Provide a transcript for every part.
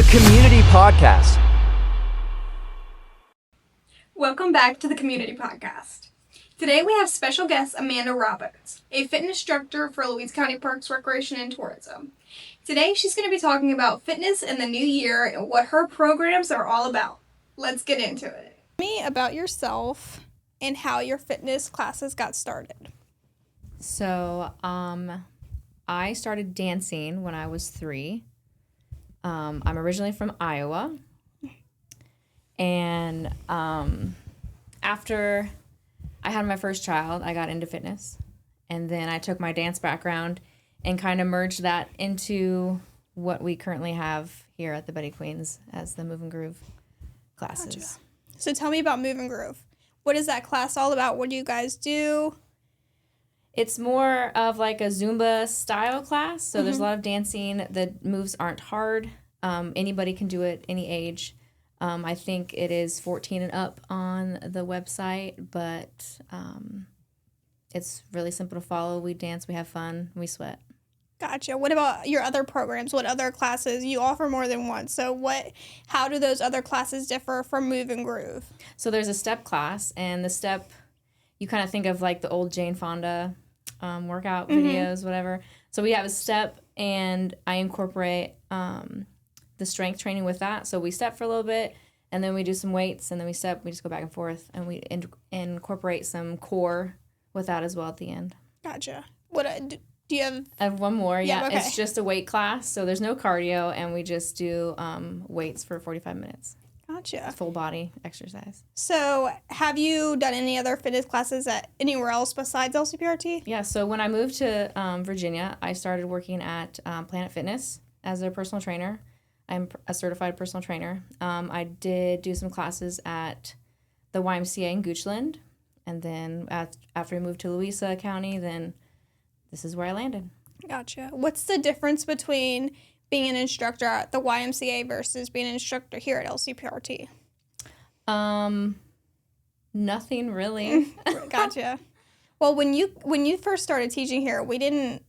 Community Podcast. Welcome back to the Community Podcast. Today we have special guest Amanda Roberts, a fitness instructor for Louisa County Parks, Recreation, and Tourism. Today she's going to be talking about fitness in the new year and what her programs are all about. Let's get into it. Tell me about yourself and how your fitness classes got started. So, I started dancing when I was 3. I'm originally from Iowa. And after I had my first child, I got into fitness. And then I took my dance background and kind of merged that into what we currently have here at the Betty Queens as the Move and Groove classes. Gotcha. So tell me about Move and Groove. What is that class all about? What do you guys do? It's more of like a Zumba style class. So there's a lot of dancing. The moves aren't hard. Anybody can do it, any age. I think it is 14 and up on the website, but it's really simple to follow. We dance, we have fun, we sweat. Gotcha. What about your other programs? What other classes? You offer more than one. So how do those other classes differ from Move and Groove? So there's a step class, and the step, you kind of think of like the old Jane Fonda workout videos, whatever. So we have a step, and I incorporate the strength training with that. So we step for a little bit, and then we do some weights, and then we step. We just go back and forth, and we incorporate some core with that as well at the end. Gotcha. What do you have? I have one more. Yeah, okay. It's just a weight class, so there's no cardio, and we just do weights for 45 minutes. Gotcha. Full body exercise. So have you done any other fitness classes at anywhere else besides LCPRT? Yeah, so when I moved to Virginia, I started working at Planet Fitness as a personal trainer. I'm a certified personal trainer. I did do some classes at the YMCA in Goochland, and then after we moved to Louisa County, then this is where I landed. Gotcha. What's the difference between being an instructor at the YMCA versus being an instructor here at LCPRT? Nothing really. Gotcha. Well, when you first started teaching here, we didn't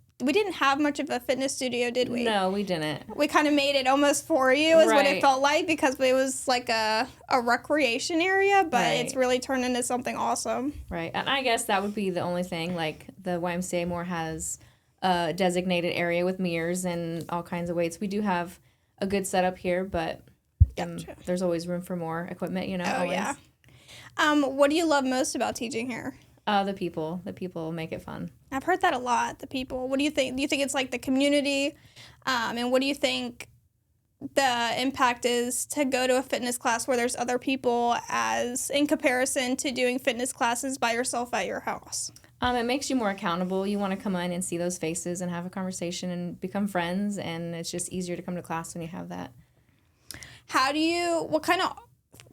have much of a fitness studio, did we? No, we didn't. We kind of made it almost for you, is what it felt like, because it was like a recreation area, but it's really turned into something awesome. Right, and I guess that would be the only thing. Like the YMCA more has a designated area with mirrors and all kinds of weights. We do have a good setup here, but there's always room for more equipment, Oh, always. yeah. What do you love most about teaching here? The people. The people make it fun. I've heard that a lot, the people. What do you think? Do you think it's like the community? And what do you think the impact is to go to a fitness class where there's other people as in comparison to doing fitness classes by yourself at your house? It makes you more accountable. You want to come in and see those faces and have a conversation and become friends, and it's just easier to come to class when you have that. What kind of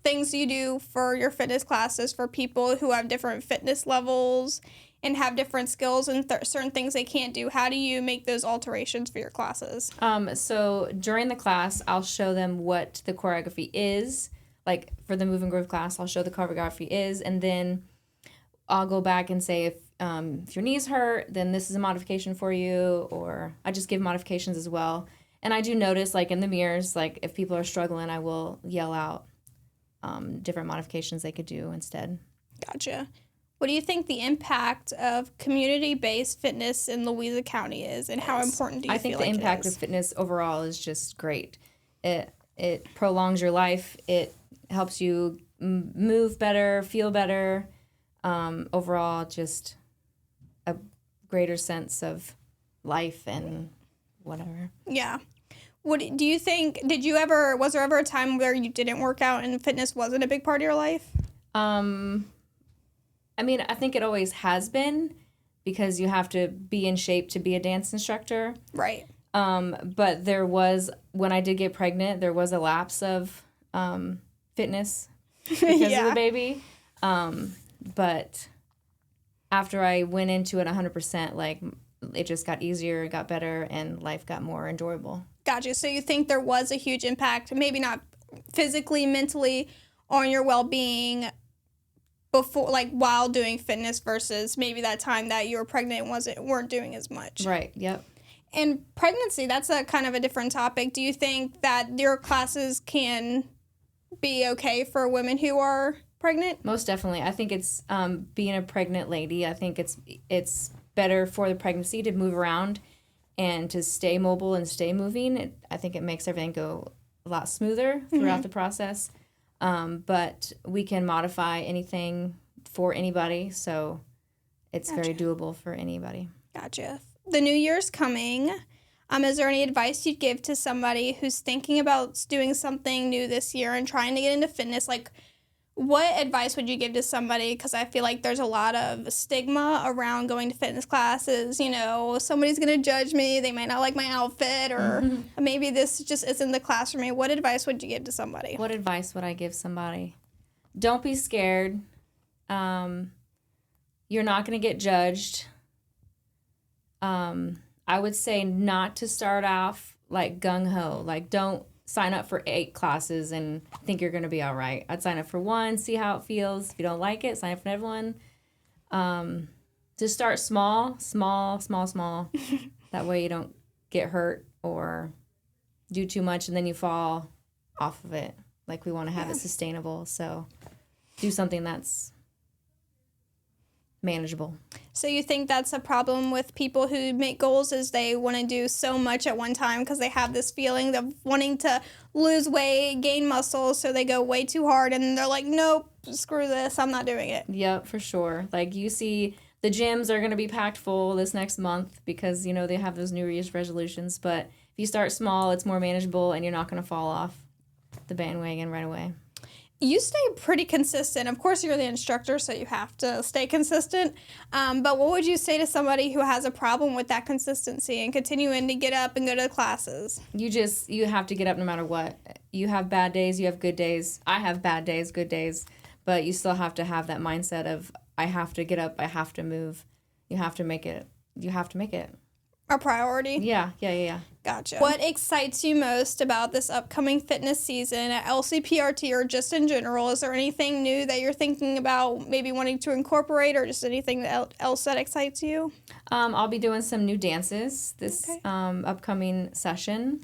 things do you do for your fitness classes for people who have different fitness levels and have different skills and certain things they can't do? How do you make those alterations for your classes? So during the class, I'll show them what the choreography is. Like for the Move and Groove class, I'll show the choreography is, and then I'll go back and say if your knees hurt, then this is a modification for you, or I just give modifications as well. And I do notice, like in the mirrors, like if people are struggling, I will yell out different modifications they could do instead. Gotcha. What do you think the impact of community-based fitness in Louisa County is, and how important do you feel like it is? I think the impact of fitness overall is just great. It prolongs your life. It helps you move better, feel better. Overall, just a greater sense of life and whatever. Yeah. What do you think? Was there ever a time where you didn't work out and fitness wasn't a big part of your life? I mean, I think it always has been, because you have to be in shape to be a dance instructor. Right. But there was, when I did get pregnant, there was a lapse of fitness because of the baby. But after I went into it 100%, like, it just got easier, it got better, and life got more enjoyable. Gotcha. So you think there was a huge impact, maybe not physically, mentally, on your well-being before, like, while doing fitness versus maybe that time that you were pregnant and weren't doing as much. Right. Yep. And pregnancy, that's a kind of a different topic. Do you think that your classes can be okay for women who are pregnant? Most definitely. I think it's being a pregnant lady. I think it's better for the pregnancy to move around and to stay mobile and stay moving. I think it makes everything go a lot smoother throughout the process. But we can modify anything for anybody, so it's very doable for anybody. Gotcha. The new year's coming. Is there any advice you'd give to somebody who's thinking about doing something new this year and trying to get into fitness? Like, what advice would you give to somebody? Because I feel like there's a lot of stigma around going to fitness classes. You know, somebody's going to judge me. They might not like my outfit, or maybe this just isn't the class for me. What advice would you give to somebody? What advice would I give somebody? Don't be scared. You're not going to get judged. I would say not to start off like gung-ho. Like, don't sign up for 8 classes and think you're going to be all right. I'd sign up for 1, see how it feels. If you don't like it, sign up for another one. Just start small. That way you don't get hurt or do too much and then you fall off of it. Like, we want to have it sustainable. So do something that's manageable. So you think that's a problem with people who make goals, is they want to do so much at one time because they have this feeling of wanting to lose weight, gain muscle, so they go way too hard and they're like, nope, screw this, I'm not doing it. Yep, for sure. Like, you see the gyms are going to be packed full this next month because, you know, they have those New Year's resolutions. But if you start small, it's more manageable and you're not going to fall off the bandwagon right away. You stay pretty consistent. Of course, you're the instructor, so you have to stay consistent. But what would you say to somebody who has a problem with that consistency and continuing to get up and go to the classes? You have to get up no matter what. You have bad days, you have good days. I have bad days, good days. But you still have to have that mindset of, I have to get up, I have to move. You have to make it. A priority? Yeah. Gotcha. What excites you most about this upcoming fitness season at LCPRT or just in general? Is there anything new that you're thinking about maybe wanting to incorporate, or just anything else that excites you? I'll be doing some new dances this upcoming session.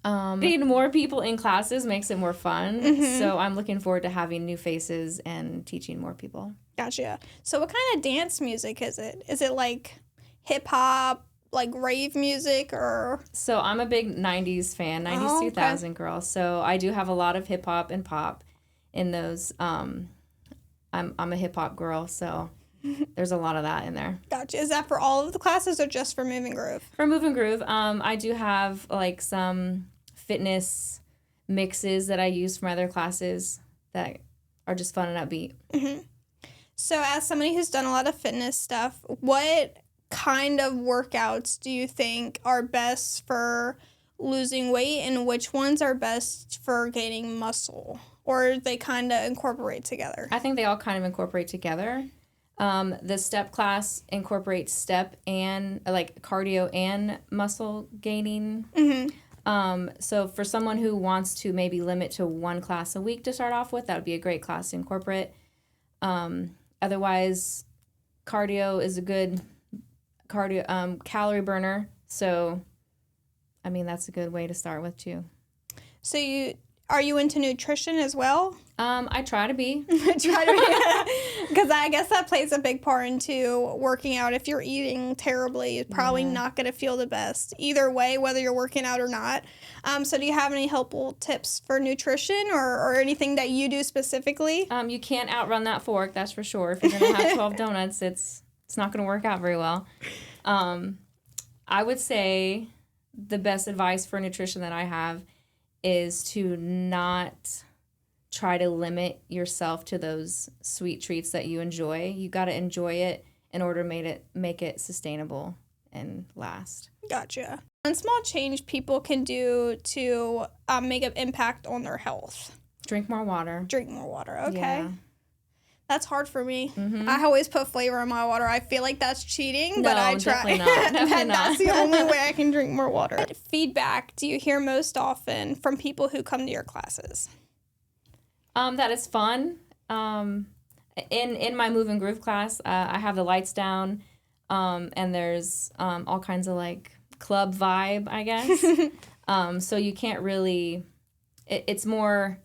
Getting more people in classes makes it more fun. So I'm looking forward to having new faces and teaching more people. Gotcha. So what kind of dance music is it? Is it like hip-hop, like rave music, or? So I'm a big 90s fan, 90s 2000 girl. So I do have a lot of hip hop and pop in those. I'm a hip hop girl, so there's a lot of that in there. Gotcha. Is that for all of the classes or just for Move and Groove? For Move and Groove, I do have like some fitness mixes that I use for my other classes that are just fun and upbeat. So as somebody who's done a lot of fitness stuff, what kind of workouts do you think are best for losing weight, and which ones are best for gaining muscle? Or they kind of incorporate together? I think they all kind of incorporate together. The step class incorporates step and like cardio and muscle gaining. So for someone who wants to maybe limit to 1 class a week to start off with, that would be a great class to incorporate. Otherwise, cardio is a good calorie burner. So, I mean, that's a good way to start with too. So are you into nutrition as well? I try to be. Because I guess that plays a big part into working out. If you're eating terribly, you're probably not going to feel the best either way, whether you're working out or not. So do you have any helpful tips for nutrition or anything that you do specifically? You can't outrun that fork, that's for sure. If you're going to have 12 donuts, it's not going to work out very well. I would say the best advice for nutrition that I have is to not try to limit yourself to those sweet treats that you enjoy. You got to enjoy it in order to make it sustainable and last. Gotcha. One small change people can do to make an impact on their health. Drink more water. Okay. Yeah. That's hard for me. I always put flavor in my water. I feel like that's cheating, but I try. Definitely not. Definitely not. That's the only way I can drink more water. What feedback do you hear most often from people who come to your classes? That is fun. In my Move and Groove class, I have the lights down, and there's all kinds of like club vibe, I guess. So you can't really, it's more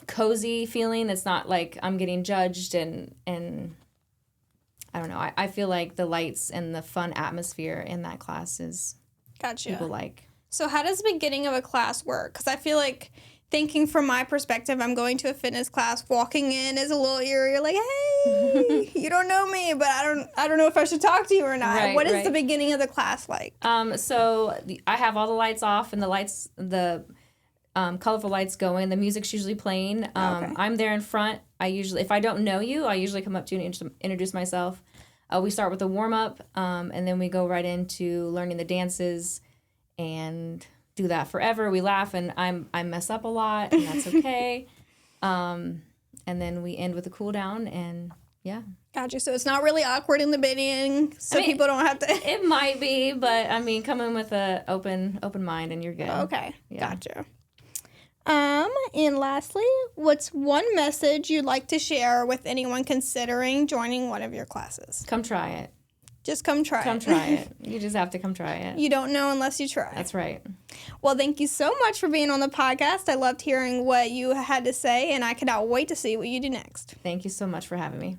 cozy feeling. It's not like I'm getting judged and I don't know. I feel like the lights and the fun atmosphere in that class is Gotcha. people like. So how does the beginning of a class work? Because I feel like, thinking from my perspective, I'm going to a fitness class. Walking in is a little eerie. You're like, hey, you don't know me, but I don't know if I should talk to you or not. Right, What is right. the beginning of the class like? So I have all the lights off and the colorful lights going. The music's usually playing. Okay. I'm there in front. If I don't know you, I usually come up to you and introduce myself. We start with a warm up, and then we go right into learning the dances, and do that forever. We laugh, and I mess up a lot, and that's okay. And then we end with a cool down, and yeah. Gotcha. So it's not really awkward in the beginning, so people don't have to. It might be, but I mean, come in with a open mind, and you're good. Okay. Yeah. Gotcha. And lastly, what's one message you'd like to share with anyone considering joining one of your classes? Come try it. Just come try it. Come try it. You just have to come try it. You don't know unless you try. That's right. Well, thank you so much for being on the podcast. I loved hearing what you had to say, and I cannot wait to see what you do next. Thank you so much for having me.